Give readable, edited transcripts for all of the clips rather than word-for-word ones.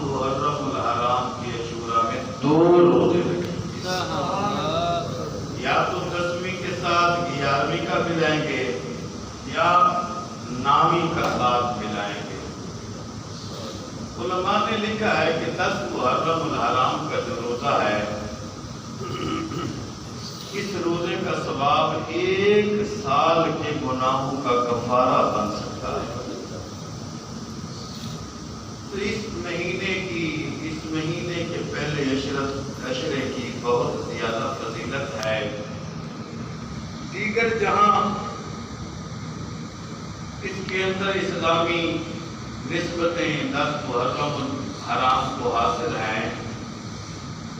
محرم الحرام کی عاشورہ میں 2 روزے رکھیں گے، یا تو 10ویں کے ساتھ 11ویں کا ملائیں گے یا 9ویں کا ساتھ ملائیں گے۔ علماء نے لکھا ہے کہ 10 محرم الحرام کا جو روزہ ہے، اس روزے کا ثواب 1 سال کے گناہوں کا کفارہ بن سکتا ہے۔ تو اس مہینے کے پہلے عشرے کی بہت زیادہ فضیلت ہے۔ دیگر جہاں اس کے اندر اسلامی نسبتیں 10 محرم الحرام کو حاصل ہیں،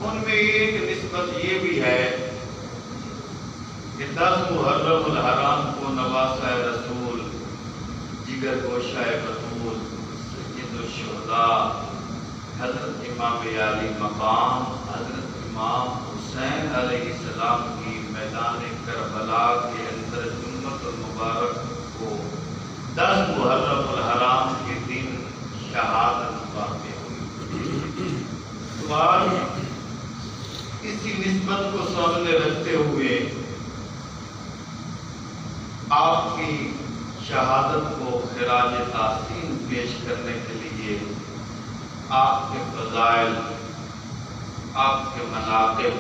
ان میں ایک نسبت یہ بھی ہے کہ 10 محرم الحرام کو نواسہ رسول، جگر گوشہ بطول، سید الشہداء، حضرت امام عالی مقام حضرت امام حسین علیہ السلام کی میدان کربلا کے اندر جمعۃ المبارک کو 10 محرم الحرام کے دن شہادت واقع ہوئی۔ تو آج اسی نسبت کو سامنے رکھتے ہوئے آپ کی شہادت کو خراج تحسین پیش کرنے کے لیے آپ کے فضائل، آپ کے مناقب،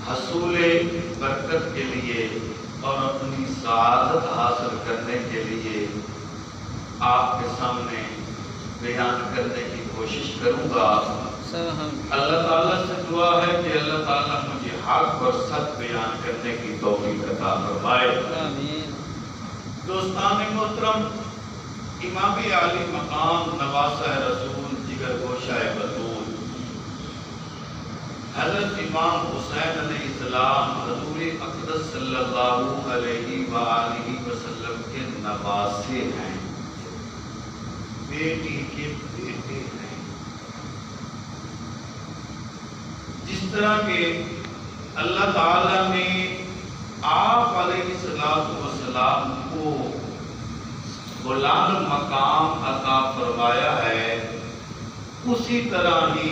حصول برکت کے لیے اور اپنی سعادت حاصل کرنے کے لیے آپ کے سامنے بیان کرنے کی کوشش کروں گا۔ اللہ تعالیٰ سے دعا ہے کہ اللہ تعالیٰ مجھے حق اور سچ بیان کرنے کی توفیق عطا فرمائے۔ دوستان محترم، امام عالی مقام نواسہ رسول، جگر گوشہ بطول، حضرت امام حسین علیہ السلام حضور اقدس صلی اللہ علیہ وآلہ وسلم کے نواسے ہیں، بیٹی کے بیٹے ہیں۔ جس طرح کہ اللہ تعالیٰ نے آپ علیہ السلام کو بلند مقام عطا فرمایا ہے، اسی طرح ہی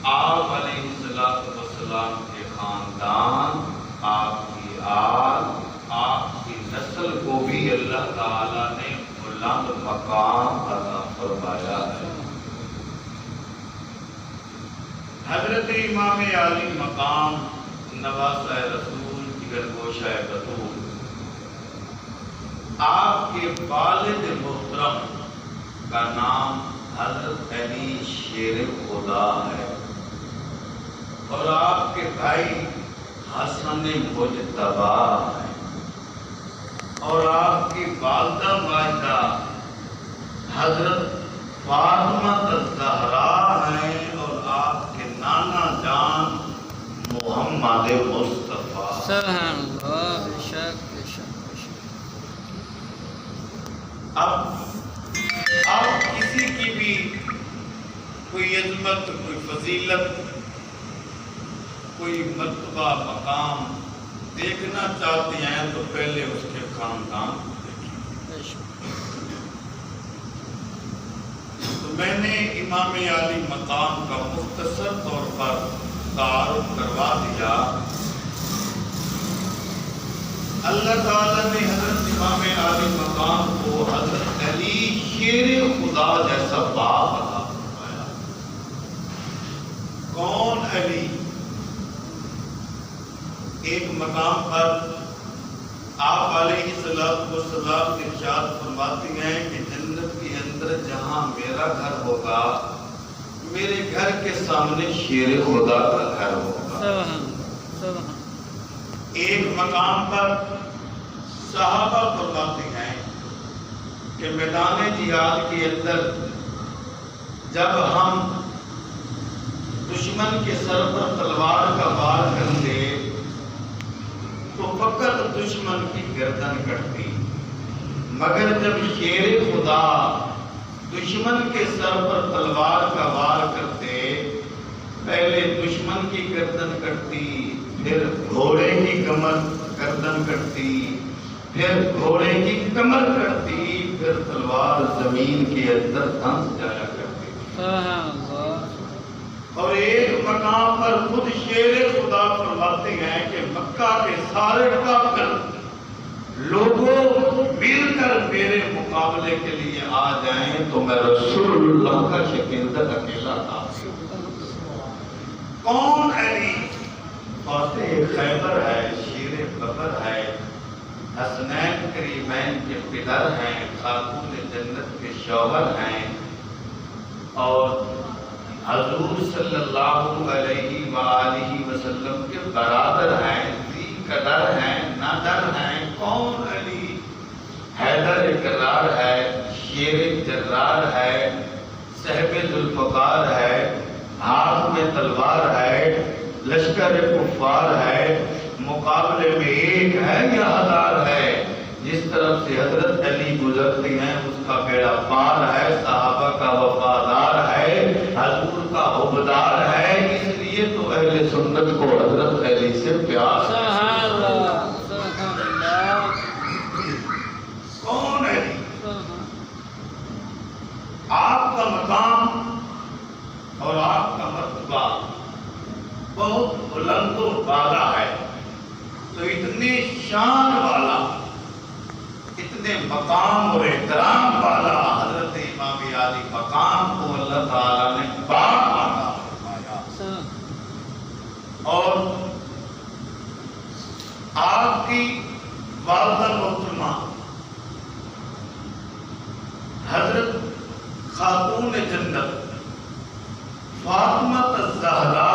آپ علیہ السلام کے خاندان، آپ کی آل، آپ کی نسل کو بھی اللہ تعالیٰ نے بلند مقام عطا فرمایا ہے۔ حضرت امام عالی مقام نواسہ رسول، جگر گوشہ بطول، آپ کے والد محترم کا نام حضرت علی شیر خدا ہے، اور آپ کے بھائی حسن مجتبی ہیں، اور آپ کی والدہ والدہ حضرت فاطمہ الزہرا ہیں، اور آپ کے نانا جان محمد مصطفیٰ۔ سبحان اللہ، بے شک۔ اب آپ کسی کی بھی کوئی عظمت، کوئی فضیلت، کوئی مرتبہ، مقام دیکھنا چاہتے ہیں تو پہلے اس کے خاندان دیکھیں۔ تو میں نے امام عالی مقام کا مختصر طور پر تعارف کروا دیا۔ اللہ تعالیٰ نے حضرت امام عالی مقام کو حضرت علی شیر خدا جیسا باپ عطا فرمایا۔ کون علی؟ ایک مقام پر آپ علیہ السلام ارشاد فرماتی ہیں کہ جنت کے اندر جہاں میرا گھر ہوگا، میرے گھر کے سامنے شیر خدا کا گھر ہوگا۔ ایک مقام پر صحابہ فرماتے ہیں کہ میدان جہاد کے اندر جب ہم دشمن کے سر پر تلوار کا وار کرتے تو فقط دشمن کی گردن کٹتی، مگر جب شیر خدا دشمن کے سر پر تلوار کا وار کرتے، پہلے دشمن کی گردن کٹتی، پھر گھوڑے کی کمر گردن کٹتی، پھر گھوڑے کی کمر کٹتی، دیگر تلوار زمین کے اندر دھنس جایا کرتی تھی۔ سبحان اللہ۔ اور ایک مقام پر خود شیر خدا فرماتے ہیں کہ مکہ کے سارے کافر لوگوں مل کر میرے مقابلے کے لیے آ جائیں تو میں رسول اللہ کا شکندر اکیلا تھا۔ کون علی؟ فاتح خیبر ہے، شیر ببر ہے، حسنین کریمین کے پدر ہیں، خاتون جنت کے شوہر ہیں، اور حضور صلی اللہ علیہ وآلہ وسلم کے برادر ہیں، ذی قدر ہیں، نادر ہیں۔ کون علی؟ حیدر کرار ہے، شیر جرار ہے، صاحب ذوالفقار ہے، ہاتھ میں تلوار ہے، لشکر کفار ہے، مقابلے میں ایک ہے یا ہزار ہے؟ جس طرف سے حضرت علی گزرتے ہیں اس کا بیڑا پار ہے، صحابہ کا وفادار ہے، حضور کا حبدار ہے، اس لیے تو اہل سنت کو حضرت علی سے پیار ہے۔ سبحان اللہ، سبحان اللہ۔ کون ہے؟ آپ کا مقام اور آپ کا مرتبہ بہت بلند و بالا ہے، تو اتنے شان والا، اتنے مقام اور احترام والا حضرت امام علی مقام کو اللہ تعالیٰ نے باپ عطا فرمایا، اور آپ کی والدہ محترمہ حضرت خاتون جنت فاطمہ الزہرا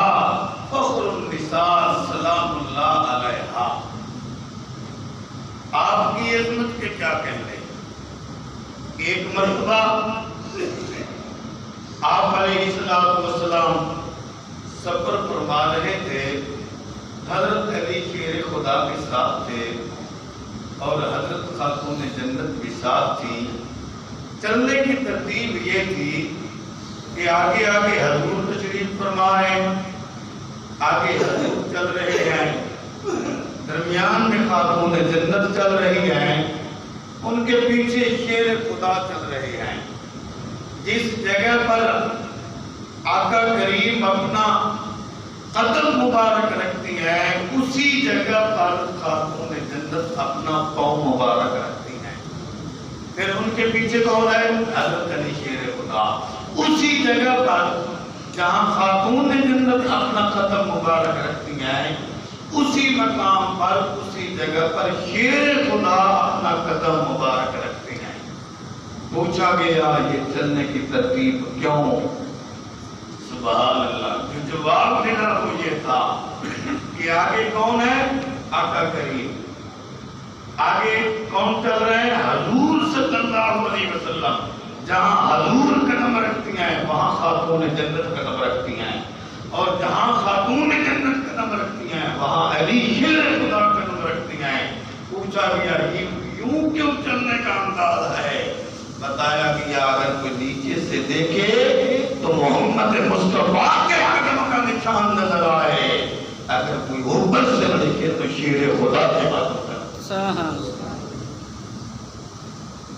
فخر النساء سلام اللہ علیہا، آپ کی عظمت کے کیا کہنے۔ ایک مرتبہ آپ علیہ السلام سفر فرما رہے تھے، حضرت علی شیر خدا کے ساتھ تھے اور حضرت خاتون جنت بھی ساتھ تھی۔ چلنے کی ترتیب یہ تھی کہ آگے آگے حضور تشریف فرمائے، آگے حضور چل رہے ہیں، درمیان میں خاتون جنت چل رہی ہیں، ان کے پیچھے شیر خدا چل رہے ہیں۔ جس جگہ پر آقا کریم اپنا قدم مبارک رکھتی ہیں اسی جگہ پر خاتون جنت اپنا پاؤں مبارک رکھتی ہیں۔ پھر ان کے پیچھے کون ہے؟ حضرت علی شیر خدا۔ اسی جگہ پر جہاں خاتون جنت اپنا قدم مبارک رکھتی ہیں اسی مقام پر، اسی جگہ پر شیر خدا اپنا قدم مبارک رکھتے ہیں۔ پوچھا گیا یہ چلنے کی ترتیب کیوں؟ سبحان اللہ، جو جواب ملا وہ یہ تھا کہ آگے کون ہے؟ آقا کریم، آگے کون چل رہے ہیں؟ حضور صلی اللہ علیہ وسلم۔ جہاں حضور قدم رکھتی ہیں وہاں خاتون جنت قدم رکھتی ہیں، اور جہاں خاتون جنت قدم رکھتی ہیں وہاں علی شیر خدا قدم رکھتی ہیں۔ پوچھا گیا یوں کیوں چلنے کا انداز ہے؟ بتایا گیا اگر کوئی نیچے سے دیکھے تو محمد مصطفیٰ کے قدم کا نشان نظر آئے، اگر کوئی اوپر سے دیکھے تو شیر خدا کے قدم کا،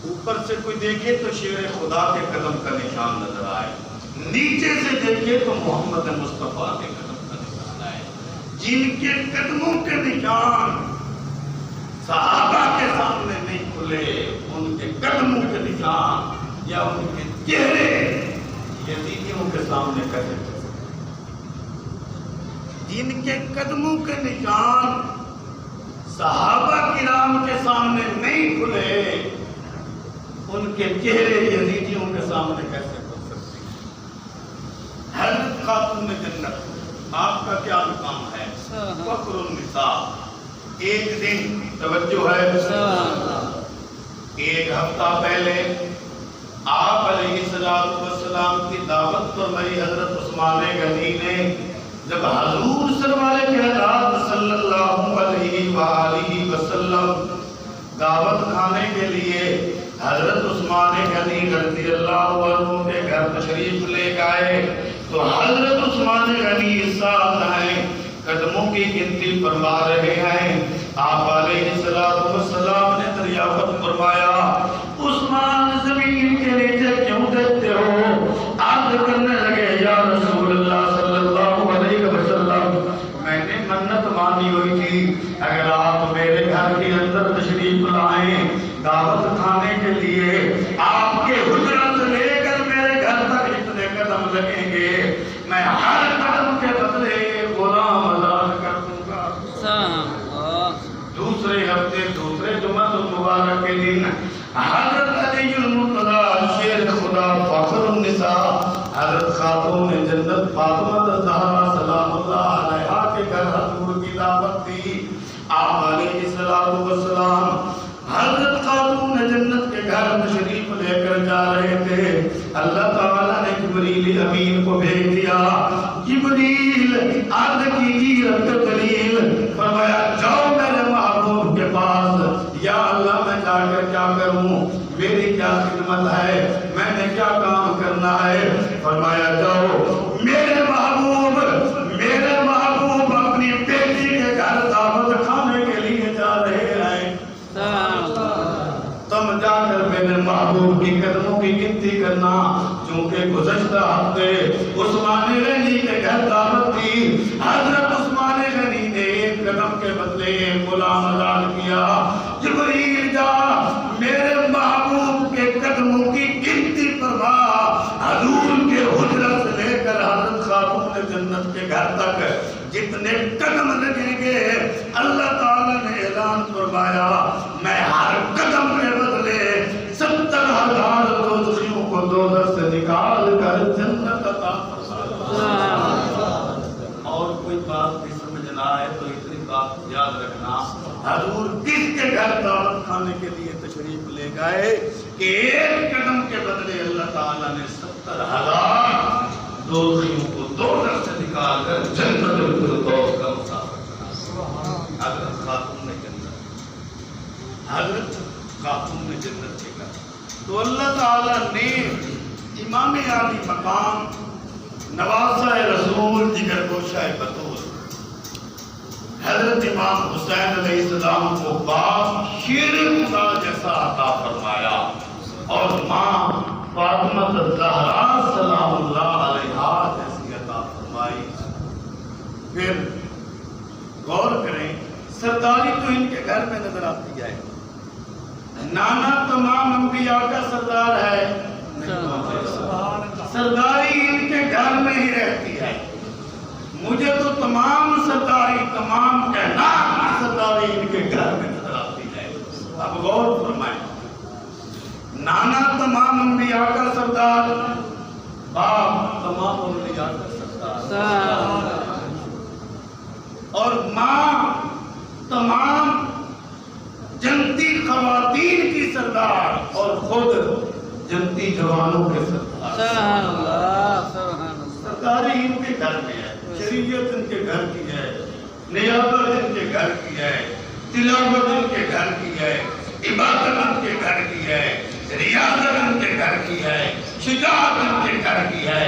اوپر سے کوئی دیکھے تو شیر خدا کے قدم کا نشان نظر آئے، نیچے سے دیکھے تو محمد مصطفیٰ کے قدم کا نشان آئے۔ جن کے قدموں کے نشان صحابہ کے سامنے نہیں کھلے، ان کے قدموں کے نشان یا ان کے چہرے یزیدیوں کے سامنے کیسے کھل سکتے؟ جن کے قدموں کے نشان صحابہ کرام کے سامنے نہیں کھلے، ان کے چہرے یزیدیوں کے سامنے کیسے کھل سکتے؟ حضرت خاتون جنت، آپ کا کیا مقام ہے؟ فخر النساء۔ ایک دن توجہ ہے، ایک ہفتہ پہلے آپ علیہ السلام کی دعوت پر میری حضرت عثمان غنی نے جب حضور سرور کائنات صلی اللہ علیہ وآلہ وسلم دعوت کھانے کے لیے حضرت عثمان غنی رضی اللہ عنہ کے گھر تشریف لے گئے تو حضرت عثمان غنی ساتھ ہیں، قدموں کی گنتی فرما رہے ہیں۔ آپ علیہ السلام نے دریافت فرمایا، عثمان زمین کے نیچے کیوں دیکھتے ہو؟ عرض کرنے لگے یا رسول اللہ صلی اللہ علیہ وسلم میں نے منت مانی ہوئی تھی اگر آپ میرے گھر کے اندر تشریف لائیں دعوت کھانے کے لیے آپ کے حجرت سے لے کر میرے گھر تک جتنے قدم لگیں گے میں ہر قدم کے بدلے غلام آزاد کر دوں گا۔ دوسرے ہفتے دوسرے جمعہ المبارک کے دن حضرت علی المرتضی شیر خدا فخر النساء حضرت خاتون جنت فاطمہ الزہرا سلام اللہ علیہا کے گھر حضور کی دعوت تھی۔ آپ علیہ السلام حضرت خاتون جنت کے گھر تشریف لے کر جا رہے تھے، اللہ تعالیٰ نے جبریل امین کو بھیج دیا۔ جبریل عرض کی رب دلیل فرمایا جاؤ میرے محبوب کے پاس، یا اللہ میں جا کر کیا کروں، میری کیا خدمت ہے، میں نے کیا کام کرنا ہے؟ فرمایا جاؤ میرے محبوب اپنی بیٹی کے گھر دعوت کھانے کے لیے جا رہے ہیں، تم جا کر میرے محبوب کی قدموں کی گنتی کرنا، چونکہ گزشتہ ہفتے عثمان غنی کے گھر دعوت تھی، حضرت عثمان غنی نے ایک قدم کے بدلے غلام آزاد کیا۔ جبریل جا میرے محبوب کے قدموں کی گنتی فرما، حضور کے حجرت سے لے کر حضرت خاتون جنت کے گھر تک جتنے قدم لگیں گے اللہ تعالیٰ نے اعلان فرمایا میں ہر قدم کے بدلے 70,000 دوزخیوں کو دوزخ سے نکال کر جنت عطا فرمایا۔ اور کوئی بات بھی سمجھنا ہے تو اتنی بات یاد رکھنا، حضور کس کے گھر دعوت کھانے کے لیے تشریف لے گئے کہ ایک قدم کے بدلے اللہ تعالیٰ نے 70,000 دوزخیوں کو دوزخ سے نکال کر جنت الفردوس کا مسافر بنا۔ حضرت خاتون جنت کے گھر تو اللہ تعالیٰ نے امام عالی مقام نواسہ رسول جگر گوشہ بطول حضرت امام حسین علیہ السلام کو باپ شیر خدا جیسا عطا فرمایا، اور ماں فاطمہ الزہرا سلام اللہ علیہا جیسی عطا فرمائی۔ پھر غور کریں، سرداری تو ان کے گھر میں نظر آتی ہے، نانا تمام انبیاء کا سردار ہے، سرداری ان کے گھر میں ہی رہتی ہے۔ مجھے تو تمام سرداری، تمام کائنات کی سرداری ان کے گھر میں نظر آتی ہے۔ اب غور فرمائیں، نانا تمام انبیاء کا سردار، باپ تمام انبیاء کا سردار، اور ماں تمام جنتی خواتین کی سردار، اور خود جنتی جوانوں کے سردار۔ سرداری ان کے گھر میں ہے، شریعت ان کے گھر کی ہے، نیابت ان کے گھر کی ہے، تلاوت ان کے گھر کی ہے، عبادت ان کے گھر کی ہے، ریاضت ان کے گھر کی ہے، شجاعت ان کے گھر کی ہے،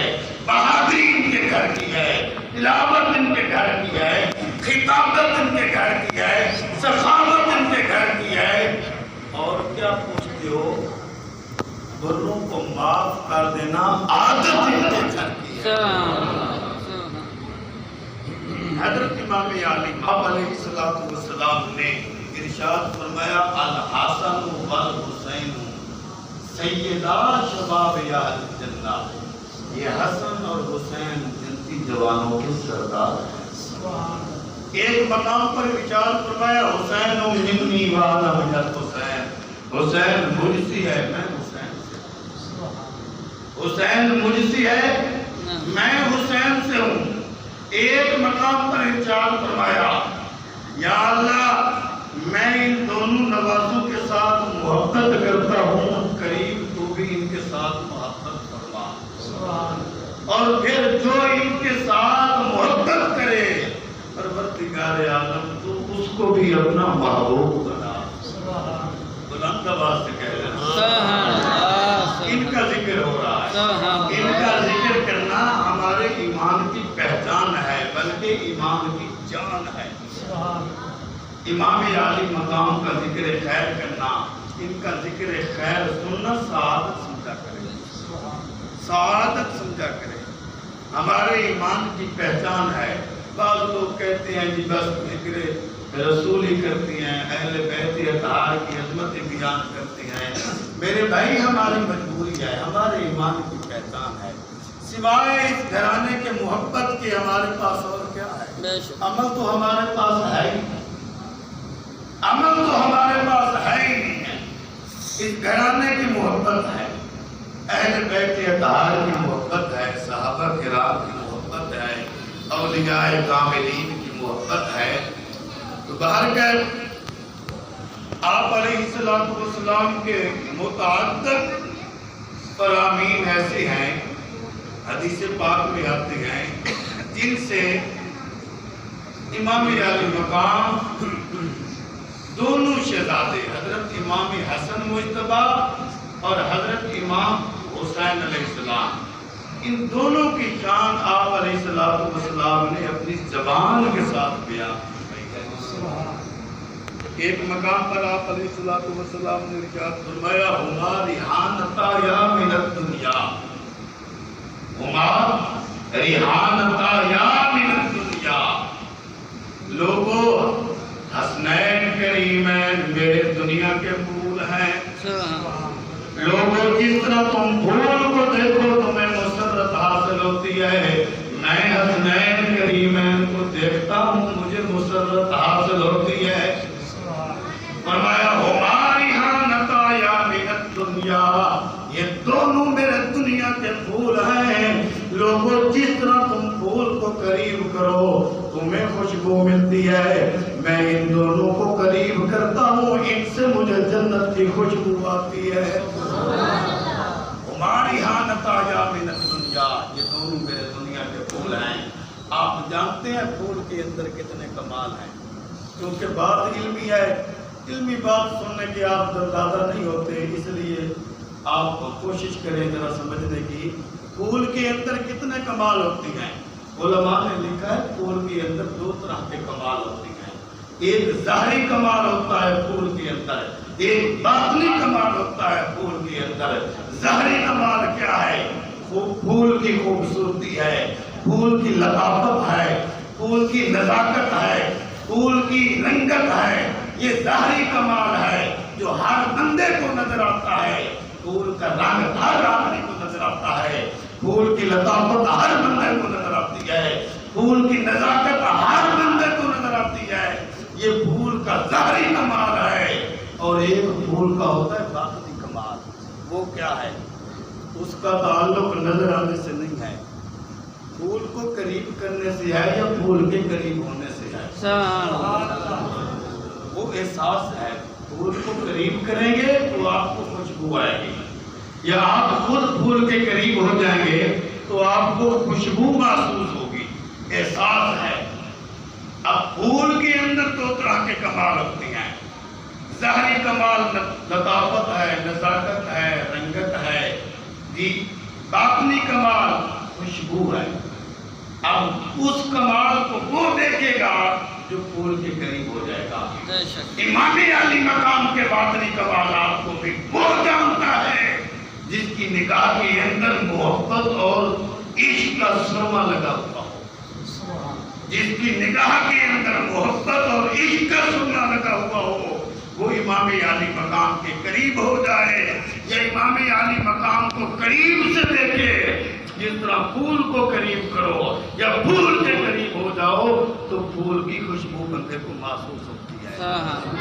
بہادری ان کے گھر کی ہے، تلاوت ان کے گھر کی ہے، خطابت ان کے گھر کی ہے، سخاوت ان کے گھر کی ہے۔ اور کیا پوچھتے ہو، بروں کو معاف کر دینا عادت ان کے گھر کی ہے۔ حضرت امام علی علیہ السلام نے ارشاد فرمایا الحسن والحسین سیدہ شباب اہل الجنہ، یہ حسن اور حسین جنتی جوانوں کے سردار ہیں۔ ایک مقام پر ارشاد فرمایا حسین منی وانا من الحسین، حسین مجھ سے ہے میں حسین سے، حسین مجھ سے ہے میں حسین سے ہوں۔ ایک مقام پر ارشاد فرمایا یا اللہ میں ان دونوں نوازوں کے ساتھ محبت کرتا ہوں، قریب تو بھی ان کے ساتھ محبت فرما، اور پھر جو ان کے ساتھ محبت کرے پروردگار عالم تو اس کو بھی اپنا محبوب بنا۔ بلند آواز سے کہہ رہے ان کا ذکر ہو رہا ہے، ان کا ذکر کرنا ہمارے ایمان کی پہچان ہے بلکہ ایمان کی جان ہے۔ امام عالی مقام کا ذکر خیر کرنا، ان کا ذکر خیر سننا سعادت سمجھا سعادت سمجھا کرے. ہمارے ایمان کی پہچان ہے. بعض لوگ کہتے ہیں جی بس ذکر رسول ہی کرتی ہیں, اہل بیت اطہار کی عظمت بیان کرتی ہیں. میرے بھائی ہماری مجبوری ہے, ہمارے ایمان کی پہچان ہے. سوائے اس گھرانے کے محبت کے ہمارے پاس اور کیا ہے؟ عمل تو ہمارے پاس ہے ہی نہیں. عمل تو ہمارے پاس ہے ہی نہیں ہے. اس گھرانے کی محبت ہے, اہل بیت اطہار کی محبت ہے, صحابہ کرام کی محبت ہے, اولیاء کاملین کی محبت ہے. تو باہر گئے آپ علیہ السلام کے متعدد فرامین ایسے ہیں, حدیث پاک میں آتے ہیں, جن سے امام علی مقام دونوں شہزادے حضرت امام حسن مجتبی اور حضرت امام حسین علیہ السلام, ان دونوں کی شان آپ علیہ السلام نے اپنی زبان کے ساتھ بیان کی. ایک مقام پر آپ علیہ السلام نے ارشاد فرمایا ہما ریحانتا یا من الدنیا, ہما ریحانتا یا من الدنیا. لوگوں حسنین کریمین میرے دنیا کے پھول ہیں. لوگوں جس طرح تم پھول کو دیکھو تمہیں مسرت حاصل ہوتی ہے, میں حسنین کریمین کو دیکھتا ہوں مجھے مسرت حاصل ہوتی ہے. فرمایا ہماری حانتا یا من الدنیا, یہ دونوں میرے دنیا کے پھول ہیں. لوگوں جس طرح تم پھول کو قریب کرو تمہیں خوشبو ملتی ہے, میں ان دونوں کو قریب کرتا ہوں, ان سے مجھے جنت کی خوشبو آتی ہے. ہماری حانتا یا من الدنیا, یہ دونوں میرے دنیا کے پھول ہیں. آپ جانتے ہیں پھول کے اندر کتنے کمال ہیں, کیونکہ بات علمی ہے. علمی بات سننے کے آپ دردادہ نہیں ہوتے, اس لیے آپ کوشش کریں ذرا سمجھنے کی. پھول کے اندر کتنے کمال ہوتی ہیں. علماء نے لکھا ہے پھول کے اندر دو طرح کے کمال ہوتی ہیں. ایک ظاہری کمال ہوتا ہے پھول کے اندر, ایک باطنی کمال ہوتا ہے پھول کے اندر. ظاہری کمال کیا ہے؟ پھول کی خوبصورتی ہے, پھول کی لطافت ہے, پھول کی نزاکت ہے, پھول کی رنگت ہے. یہ ظاہری کمال ہے جو ہر بندے کو نظر آتا ہے. پھول کا رنگ ہر آدمی کو نظر آتا ہے, پھول کی لطافت ہر بندے کو نظر آتی ہے, پھول کی نزاکت ہر بندے کو نظر آتی ہے. یہ پھول کا ظاہری کمال ہے. اور ایک پھول کا ہوتا ہے باطنی کمال. وہ کیا ہے؟ اس کا تعلق نظر آنے سے نہیں ہے, پھول کو قریب کرنے سے ہے یا پھول کے قریب ہونے سے ہے. وہ احساس ہے. پھول کو قریب کریں گے تو آپ کو خوشبو آئے گی, یا آپ خود پھول کے قریب ہو جائیں گے تو آپ کو خوشبو محسوس ہوگی. احساس ہے. اب پھول کے اندر دو طرح کے کمال ہوتے ہیں. ظاہری کمال لطافت ہے, نزاکت ہے, رنگت ہے جی. باطنی کمال خوشبو ہے. اب اس کمال کو وہ دیکھے گا جو پھول کے قریب ہو جائے گا. امام علی مقام کے باطنی کمالات کو بھی وہ جانتا ہے جس کی نگاہ کے اندر محبت اور عشق کا سرما لگا ہوا ہو. جس کی نگاہ کے اندر محبت اور عشق کا سرما لگا ہوا ہو وہ امام علی مقام کے قریب ہو جائے, یا امام علی مقام کو قریب سے دیکھے. جس طرح پھول کو قریب کرو یا پھول کے قریب ہو جاؤ تو پھول کی خوشبو بندے کو محسوس ہوتی ہے.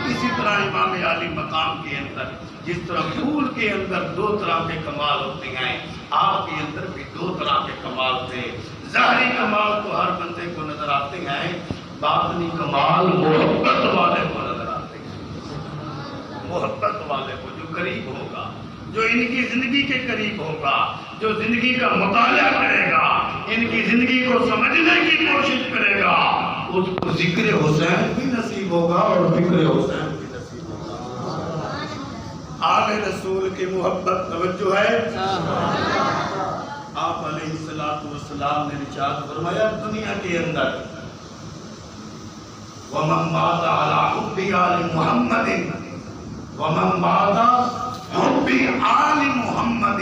اسی طرح امام علی مقام کے اندر جس طرح پھول کے اندر دو طرح کے کمال ہوتے ہیں, آپ کے اندر بھی دو طرح کے کمال تھے. ظاہری کمال تو ہر بندے کو نظر آتے ہیں, باطنی کمال محبت والے کو نظر آتے ہیں. محبت والے کو جو قریب ہوگا, جو ان کی زندگی کے قریب ہوگا, جو زندگی کا مطالعہ کرے گا, ان کی زندگی کو سمجھنے کی کوشش کرے گا, اس کو ذکر حسین بھی نصیب ہوگا اور فکر حسین بھی نصیب ہوگا. آل رسول کی محبت توجہ ہے. آپ علیہ السلام نے ارشاد فرمایا دنیا کے اندر وَمَن مَاتَ عَلَىٰ حُبِّ آلِ مُحَمَّدٍ وَمَن مَاتَ حُبِّ آلِ مُحَمَّدٍ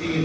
3।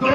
2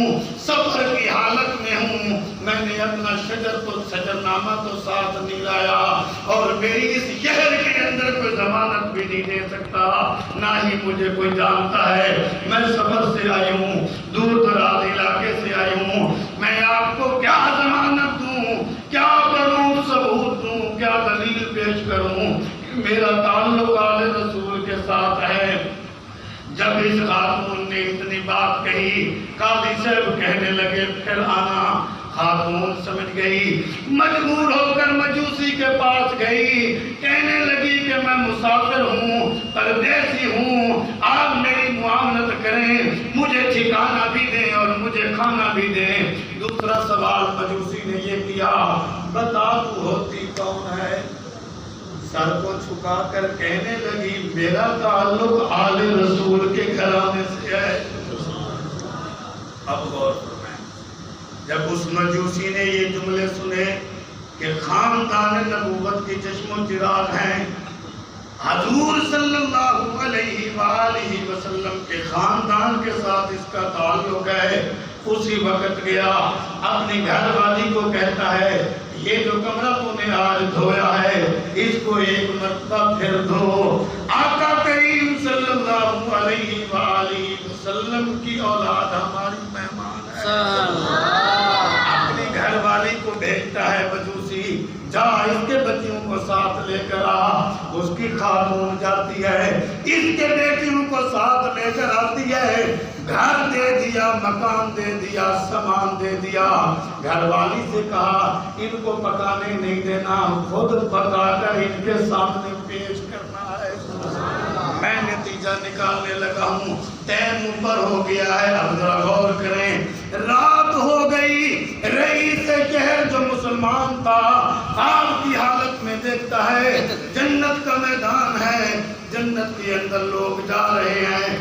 ہوں، سفر کی حالت میں ہوں، میں نے اپنا شجرنامہ تو ساتھ نہیں لایا، اور میری اس شہر کے اندر کوئی ضمانت بھی نہیں دے سکتا، نہ ہی مجھے کوئی جانتا ہے، میں سفر سے آئی ہوں، دور دراز علاقے سے آئی ہوں، میں آپ کو کیا ضمانت دوں، کیا کروں، ثبوت دوں، کیا دلیل پیش کروں کہ میرا تعلق آل رسول کے ساتھ ہے۔ جب اس خاتون نے اتنی بات کہی، قاضی صاحب کہنے لگے پھر آنا۔ خاتون سمجھ گئی، مجبور ہو کر مجوسی کے پاس گئی، کہنے لگی کہ میں مسافر ہوں، پردیسی ہوں، آپ میری معاملت کریں، مجھے ٹھکانہ بھی دیں اور مجھے کھانا بھی دیں۔ دوسرا سوال مجوسی نے یہ کیا، بتا تو ہوتی کون ہے؟ سر کو چھکا کر کہنے لگی میرا تعلق آل رسول کے گھرانے سے ہے۔ اب غور فرمائیں، جب اس مجوسی نے یہ جملے سنے کہ خاندان نبوت کی چشم و چراغ ہیں، حضور صلی اللہ علیہ وآلہ وسلم کے خاندان کے ساتھ اس کا تعلق ہے، اسی وقت گیا اپنی گھر والی کو کہتا ہے یہ جو کمرہ تو نے آج دھویا ہے اس کو ایک مرتبہ پھر دھو۔ آقا کریم صلی اللہ علیہ وآلہ وسلم کی اولاد ہماری مہمان ہے، اپنی گھر والی کو بھیجتا ہے مجوسی، جا اس کے بچیوں کو ساتھ لے کر آ۔ اس کی خاتون جاتی ہے، اس کے بیٹیوں کو ساتھ لے کر آتی ہے، گھر دے دیا، مکان دے دیا، سامان دے دیا۔ گھر والی سے کہا ان کو پکانے نہیں دینا، خود پکا کر ان کے سامنے پیش کرنا ہے۔ میں نتیجہ نکالنے لگا ہوں، ٹائم اوپر ہو گیا ہے، اب ذرا غور کریں، رات ہو گئی، رئیس شہر جو مسلمان تھا آپ کی حالت میں دیکھتا ہے جنت کا میدان ہے، جنت کے اندر لوگ جا رہے ہیں،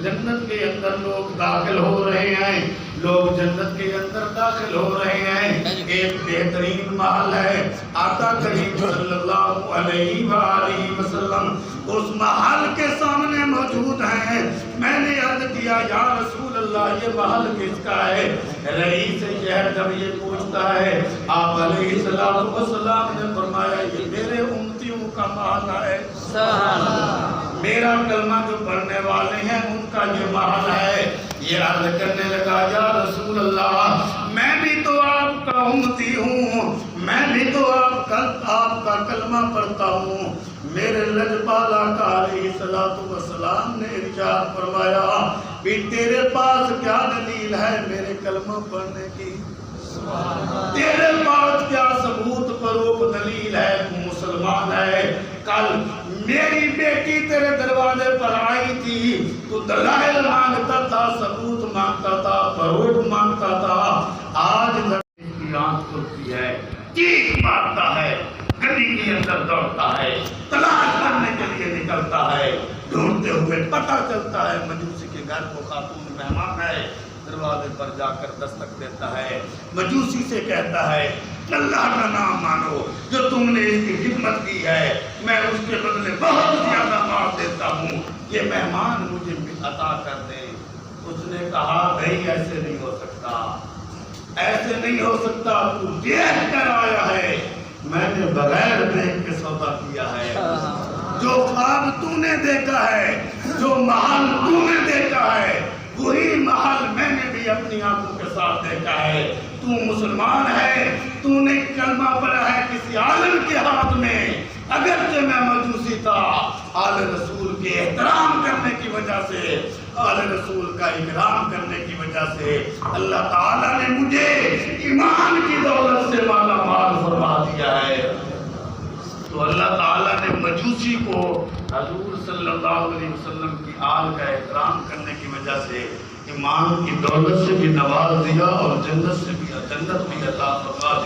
جنت کے اندر لوگ داخل ہو رہے ہیں، لوگ جنت کے اندر داخل ہو رہے ہیں، ایک بہترین محل ہے، آقا کریم صلی اللہ علیہ وآلہ وسلم اس محل کے سامنے موجود ہیں۔ میں نے عرض کیا یا رسول اللہ یہ محل کس کا ہے؟ رئیس شہر جب یہ پوچھتا ہے آپ علیہ السلام نے فرمایا یہ میرے امتیوں کا محل ہے، میرا کلمہ جو پڑھنے والے ہیں ان کا یہ محل ہے۔ یہ عرض کرنے لگا یا رسول اللہ میں بھی تو آپ کا امتی ہوں، میں بھی تو آپ کا کلمہ پڑھتا ہوں۔ میرے لجپال آقا علیہ السلام نے ارشاد فرمایا بھی تیرے پاس کیا دلیل ہے میرے کلمہ پڑھنے کی؟ تیرے پاس کیا ثبوت پروف دلیل ہے تو مسلمان ہے؟ کل میری بیٹی تیرے دروازے پر آئی تھی، تو دلائل مانگتا تھا، ثبوت مانگتا تھا، پروف مانگتا تھا، آج اس کی آنکھ کھلتی ہے، چیخ مارتا ہے، گلی کے اندر دوڑتا ہے، تلاش کرنے کے لیے نکلتا ہے، ڈھونڈتے ہوئے پتہ چلتا ہے مجوسی کے گھر کو خاتون مہمان ہے، دروازے پر جا کر دستک دیتا ہے، مجوسی سے کہتا ہے اللہ کا نام مانو، جو تم نے اس کی خدمت کی ہے میں اس کے بدلے بہت زیادہ مار دیتا ہوں، یہ مہمان مجھے عطا کر دے۔ اس نے کہا بھائی ایسے نہیں ہو سکتا، ایسے نہیں ہو سکتا، تو دیکھ کر آیا ہے، میں نے بغیر دیکھ کے سودا کیا ہے، جو خواب تو نے دیکھا ہے، جو محل تو نے دیکھا ہے وہی محل میں نے بھی اپنی آنکھوں کے ساتھ دیکھا ہے۔ تو مسلمان ہے، تو نے کلمہ پڑھا ہے کسی عالم کے ہاتھ میں، اگرچہ میں مجوسی تھا، آل رسول کے احترام کرنے کی وجہ سے، آل رسول کا اکرام کرنے کی وجہ سے اللہ تعالیٰ نے مجھے ایمان کی دولت سے مالا مال فرما دیا ہے۔ تو اللہ تعالیٰ نے مجوسی کو حضور صلی اللہ علیہ وسلم کی آل کا احترام کرنے کی وجہ سے ایمان کی دولت سے بھی نواز دیا اور جنت بھی عطا فرما دی۔